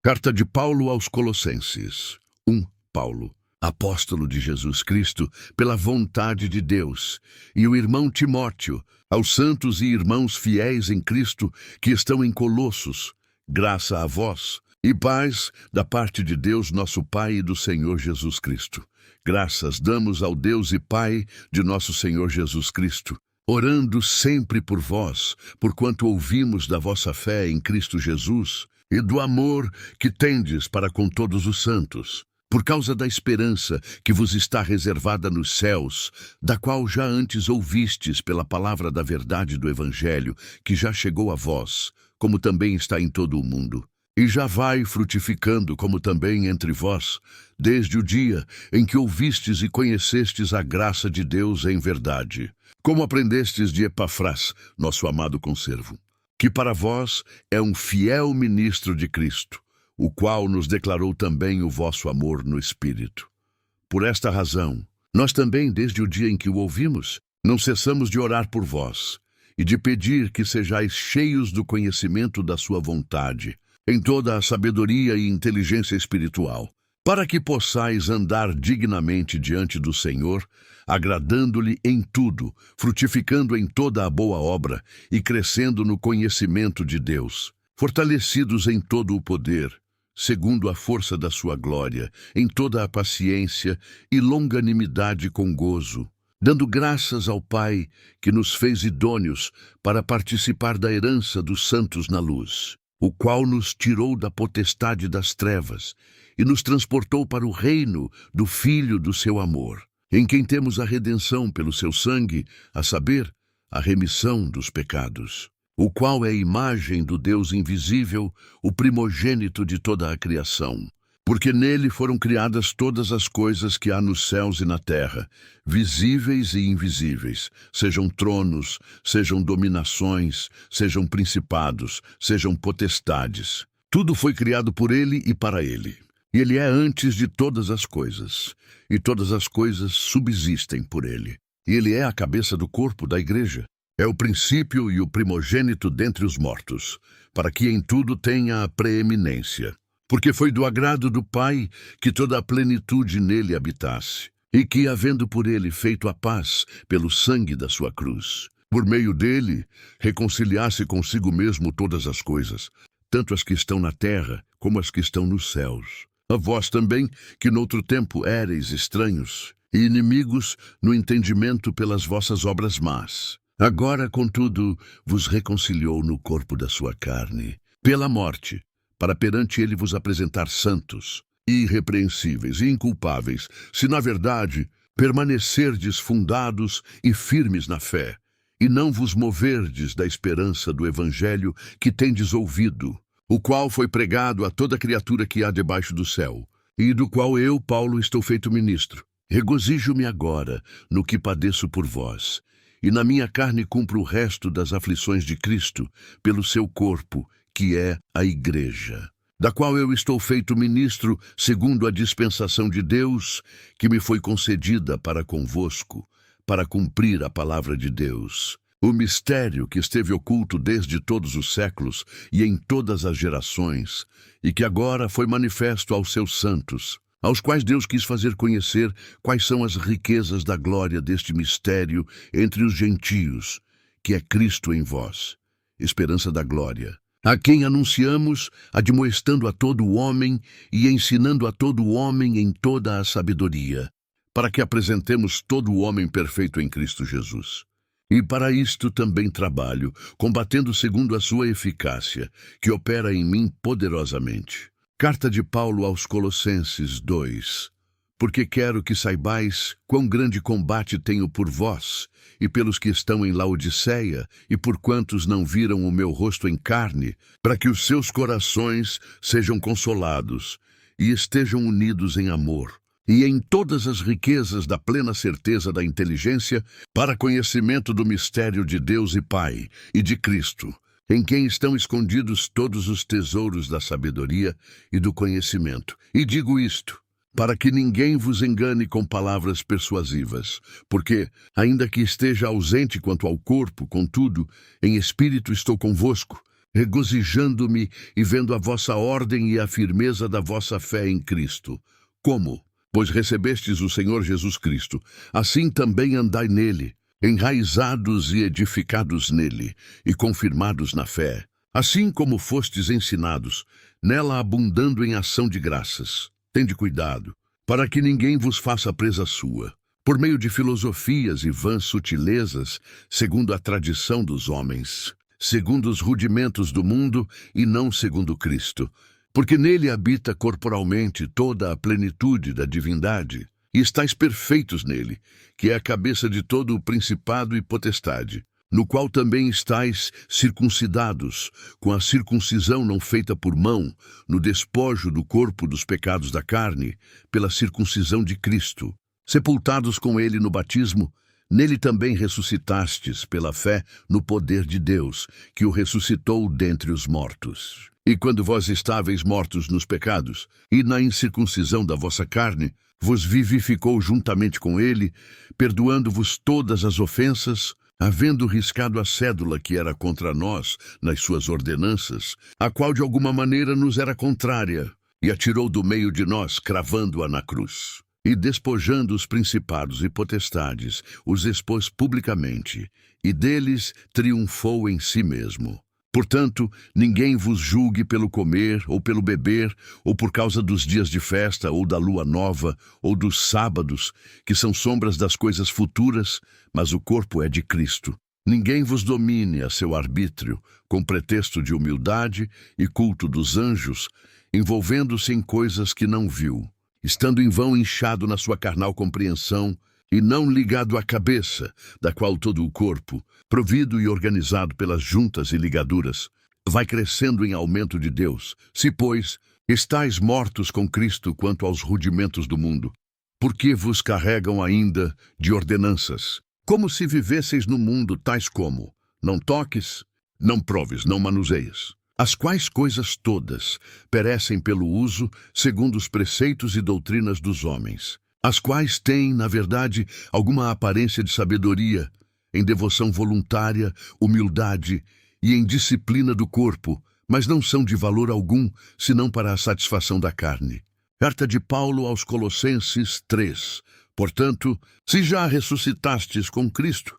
Carta de Paulo aos Colossenses. 1. Paulo, apóstolo de Jesus Cristo, pela vontade de Deus, e o irmão Timóteo, aos santos e irmãos fiéis em Cristo que estão em Colossos, graça a vós e paz da parte de Deus nosso Pai e do Senhor Jesus Cristo. Graças damos ao Deus e Pai de nosso Senhor Jesus Cristo, orando sempre por vós, porquanto ouvimos da vossa fé em Cristo Jesus e do amor que tendes para com todos os santos, por causa da esperança que vos está reservada nos céus, da qual já antes ouvistes pela palavra da verdade do Evangelho, que já chegou a vós, como também está em todo o mundo. E já vai frutificando, como também entre vós, desde o dia em que ouvistes e conhecestes a graça de Deus em verdade, como aprendestes de Epafras, nosso amado conservo, que para vós é um fiel ministro de Cristo, o qual nos declarou também o vosso amor no Espírito. Por esta razão, nós também, desde o dia em que o ouvimos, não cessamos de orar por vós, e de pedir que sejais cheios do conhecimento da sua vontade, em toda a sabedoria e inteligência espiritual, para que possais andar dignamente diante do Senhor, agradando-lhe em tudo, frutificando em toda a boa obra e crescendo no conhecimento de Deus, fortalecidos em todo o poder, segundo a força da sua glória, em toda a paciência e longanimidade com gozo, dando graças ao Pai que nos fez idôneos para participar da herança dos santos na luz, o qual nos tirou da potestade das trevas e nos transportou para o reino do Filho do seu amor, em quem temos a redenção pelo seu sangue, a saber, a remissão dos pecados, o qual é a imagem do Deus invisível, o primogênito de toda a criação. Porque nele foram criadas todas as coisas que há nos céus e na terra, visíveis e invisíveis, sejam tronos, sejam dominações, sejam principados, sejam potestades. Tudo foi criado por ele e para ele. E ele é antes de todas as coisas, e todas as coisas subsistem por ele. E ele é a cabeça do corpo da igreja. É o princípio e o primogênito dentre os mortos, para que em tudo tenha a preeminência. Porque foi do agrado do Pai que toda a plenitude nele habitasse, e que, havendo por ele feito a paz pelo sangue da sua cruz, por meio dele, reconciliasse consigo mesmo todas as coisas, tanto as que estão na terra como as que estão nos céus. A vós também, que noutro tempo éreis estranhos e inimigos no entendimento pelas vossas obras más, agora, contudo, vos reconciliou no corpo da sua carne, pela morte, para perante ele vos apresentar santos, irrepreensíveis e inculpáveis, se na verdade permanecerdes fundados e firmes na fé, e não vos moverdes da esperança do Evangelho que tendes ouvido, o qual foi pregado a toda criatura que há debaixo do céu, e do qual eu, Paulo, estou feito ministro. Regozijo-me agora no que padeço por vós, e na minha carne cumpro o resto das aflições de Cristo, pelo seu corpo, que é a Igreja, da qual eu estou feito ministro segundo a dispensação de Deus, que me foi concedida para convosco, para cumprir a palavra de Deus, o mistério que esteve oculto desde todos os séculos e em todas as gerações, e que agora foi manifesto aos seus santos, aos quais Deus quis fazer conhecer quais são as riquezas da glória deste mistério entre os gentios, que é Cristo em vós, esperança da glória, a quem anunciamos, admoestando a todo o homem e ensinando a todo o homem em toda a sabedoria, para que apresentemos todo o homem perfeito em Cristo Jesus. E para isto também trabalho, combatendo segundo a sua eficácia, que opera em mim poderosamente. Carta de Paulo aos Colossenses 2. Porque quero que saibais quão grande combate tenho por vós, e pelos que estão em Laodiceia, e por quantos não viram o meu rosto em carne, para que os seus corações sejam consolados, e estejam unidos em amor, e em todas as riquezas da plena certeza da inteligência, para conhecimento do mistério de Deus e Pai, e de Cristo, em quem estão escondidos todos os tesouros da sabedoria e do conhecimento. E digo isto, para que ninguém vos engane com palavras persuasivas, porque, ainda que esteja ausente quanto ao corpo, contudo, em espírito estou convosco, regozijando-me e vendo a vossa ordem e a firmeza da vossa fé em Cristo. Como? Pois recebestes o Senhor Jesus Cristo, assim também andai nele, enraizados e edificados nele, e confirmados na fé, assim como fostes ensinados, nela abundando em ação de graças. Tende cuidado, para que ninguém vos faça presa sua, por meio de filosofias e vãs sutilezas, segundo a tradição dos homens, segundo os rudimentos do mundo e não segundo Cristo, porque nele habita corporalmente toda a plenitude da divindade, e estáis perfeitos nele, que é a cabeça de todo o principado e potestade, no qual também estáis circuncidados, com a circuncisão não feita por mão, no despojo do corpo dos pecados da carne, pela circuncisão de Cristo, sepultados com ele no batismo, nele também ressuscitastes pela fé no poder de Deus, que o ressuscitou dentre os mortos. E quando vós estáveis mortos nos pecados, e na incircuncisão da vossa carne, vos vivificou juntamente com ele, perdoando-vos todas as ofensas, havendo riscado a cédula que era contra nós nas suas ordenanças, a qual de alguma maneira nos era contrária, e a tirou do meio de nós, cravando-a na cruz. E despojando os principados e potestades, os expôs publicamente, e deles triunfou em si mesmo. Portanto, ninguém vos julgue pelo comer, ou pelo beber, ou por causa dos dias de festa, ou da lua nova, ou dos sábados, que são sombras das coisas futuras, mas o corpo é de Cristo. Ninguém vos domine a seu arbítrio, com pretexto de humildade e culto dos anjos, envolvendo-se em coisas que não viu, estando em vão inchado na sua carnal compreensão, e não ligado à cabeça, da qual todo o corpo, provido e organizado pelas juntas e ligaduras, vai crescendo em aumento de Deus. Se, pois, estáis mortos com Cristo quanto aos rudimentos do mundo, por que vos carregam ainda de ordenanças, como se vivesseis no mundo, tais como: não toques, não proves, não manuseias, as quais coisas todas perecem pelo uso, segundo os preceitos e doutrinas dos homens, as quais têm, na verdade, alguma aparência de sabedoria, em devoção voluntária, humildade e em disciplina do corpo, mas não são de valor algum, senão para a satisfação da carne. Carta de Paulo aos Colossenses 3. Portanto, se já ressuscitastes com Cristo,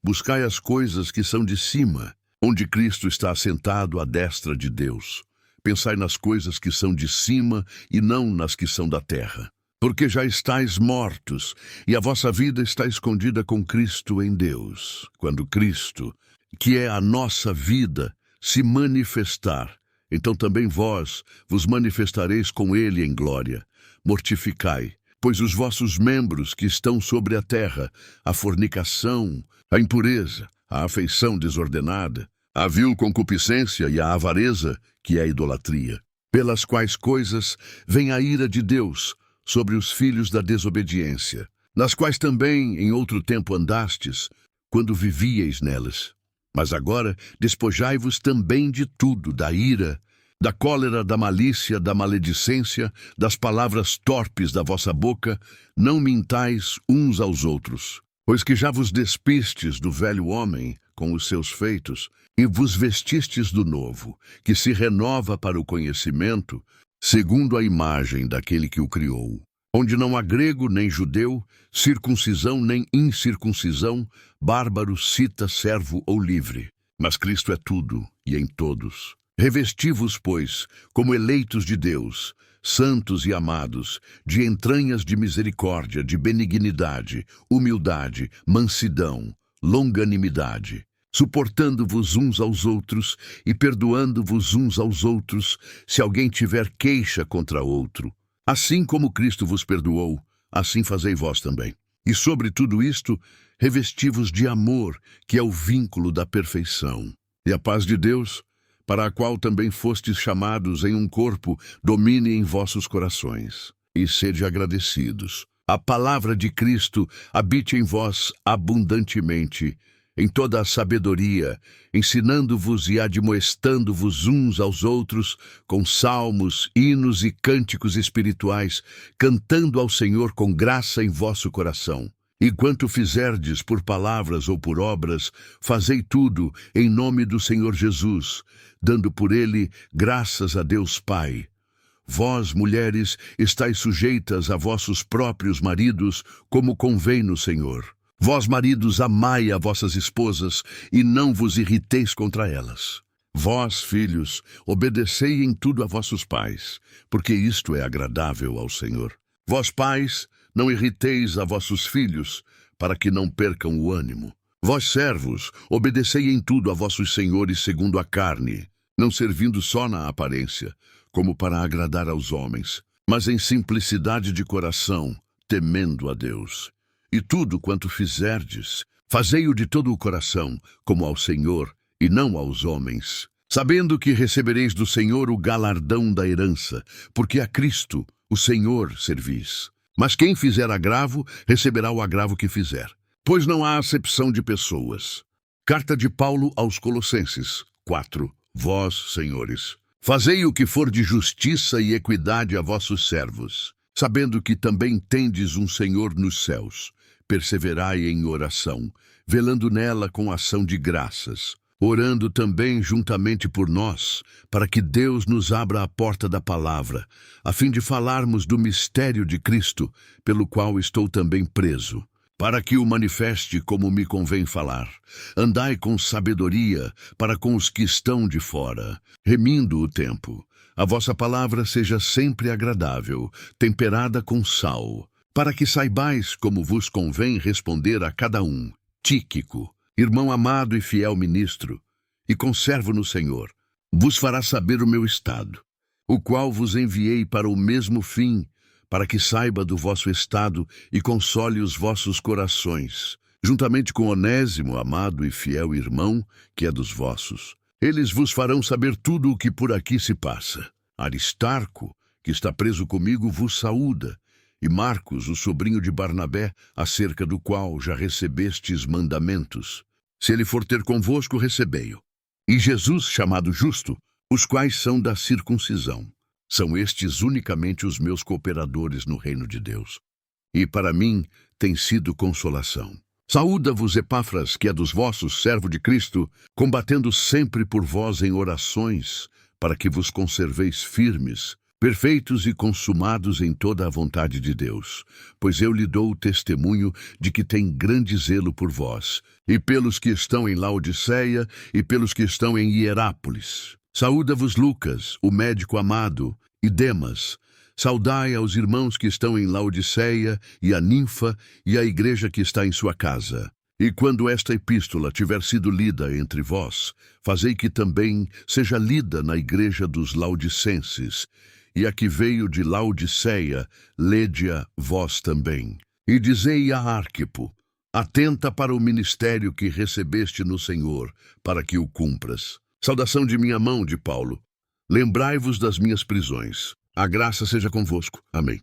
buscai as coisas que são de cima, onde Cristo está assentado à destra de Deus. Pensai nas coisas que são de cima e não nas que são da terra. Porque já estáis mortos, e a vossa vida está escondida com Cristo em Deus. Quando Cristo, que é a nossa vida, se manifestar, então também vós vos manifestareis com ele em glória. Mortificai, pois os vossos membros que estão sobre a terra, a fornicação, a impureza, a afeição desordenada, a vil concupiscência e a avareza, que é a idolatria, pelas quais coisas vem a ira de Deus sobre os filhos da desobediência, nas quais também em outro tempo andastes, quando vivieis nelas. Mas agora despojai-vos também de tudo, da ira, da cólera, da malícia, da maledicência, das palavras torpes da vossa boca. Não mintais uns aos outros, pois que já vos despistes do velho homem com os seus feitos, e vos vestistes do novo, que se renova para o conhecimento, segundo a imagem daquele que o criou, onde não há grego nem judeu, circuncisão nem incircuncisão, bárbaro, cita, servo ou livre, mas Cristo é tudo e em todos. Revesti-vos, pois, como eleitos de Deus, santos e amados, de entranhas de misericórdia, de benignidade, humildade, mansidão, longanimidade, suportando-vos uns aos outros e perdoando-vos uns aos outros, se alguém tiver queixa contra outro. Assim como Cristo vos perdoou, assim fazei vós também. E sobre tudo isto, revesti-vos de amor, que é o vínculo da perfeição. E a paz de Deus, para a qual também fostes chamados em um corpo, domine em vossos corações. E sede agradecidos. A palavra de Cristo habite em vós abundantemente, em toda a sabedoria, ensinando-vos e admoestando-vos uns aos outros com salmos, hinos e cânticos espirituais, cantando ao Senhor com graça em vosso coração. E quanto fizerdes por palavras ou por obras, fazei tudo em nome do Senhor Jesus, dando por ele graças a Deus Pai. Vós, mulheres, estáis sujeitas a vossos próprios maridos, como convém no Senhor. Vós, maridos, amai a vossas esposas, e não vos irriteis contra elas. Vós, filhos, obedecei em tudo a vossos pais, porque isto é agradável ao Senhor. Vós, pais, não irriteis a vossos filhos, para que não percam o ânimo. Vós, servos, obedecei em tudo a vossos senhores segundo a carne, não servindo só na aparência, como para agradar aos homens, mas em simplicidade de coração, temendo a Deus. E tudo quanto fizerdes, fazei-o de todo o coração, como ao Senhor, e não aos homens, sabendo que recebereis do Senhor o galardão da herança, porque a Cristo, o Senhor, servis. Mas quem fizer agravo, receberá o agravo que fizer, pois não há acepção de pessoas. Carta de Paulo aos Colossenses 4. Vós, senhores, fazei o que for de justiça e equidade a vossos servos, sabendo que também tendes um Senhor nos céus. Perseverai em oração, velando nela com ação de graças, orando também juntamente por nós, para que Deus nos abra a porta da palavra, a fim de falarmos do mistério de Cristo, pelo qual estou também preso, para que o manifeste como me convém falar. Andai com sabedoria para com os que estão de fora, remindo o tempo. A vossa palavra seja sempre agradável, temperada com sal, para que saibais como vos convém responder a cada um. Tíquico, irmão amado e fiel ministro, e conservo no Senhor, vos fará saber o meu estado, o qual vos enviei para o mesmo fim, para que saiba do vosso estado e console os vossos corações, juntamente com Onésimo, amado e fiel irmão, que é dos vossos. Eles vos farão saber tudo o que por aqui se passa. Aristarco, que está preso comigo, vos saúda, e Marcos, o sobrinho de Barnabé, acerca do qual já recebestes mandamentos. Se ele for ter convosco, recebei-o. E Jesus, chamado Justo, os quais são da circuncisão. São estes unicamente os meus cooperadores no reino de Deus. E para mim tem sido consolação. Saúda-vos, Epáfras, que é dos vossos, servo de Cristo, combatendo sempre por vós em orações, para que vos conserveis firmes, perfeitos e consumados em toda a vontade de Deus, pois eu lhe dou o testemunho de que tem grande zelo por vós, e pelos que estão em Laodiceia, e pelos que estão em Hierápolis. Saúda-vos Lucas, o médico amado, e Demas. Saudai aos irmãos que estão em Laodiceia, e a Ninfa, e a igreja que está em sua casa. E quando esta epístola tiver sido lida entre vós, fazei que também seja lida na igreja dos laodicenses, e a que veio de Laodiceia, lede-a vós também. E dizei a Arquipo, atenta para o ministério que recebeste no Senhor, para que o cumpras. Saudação de minha mão, de Paulo. Lembrai-vos das minhas prisões. A graça seja convosco. Amém.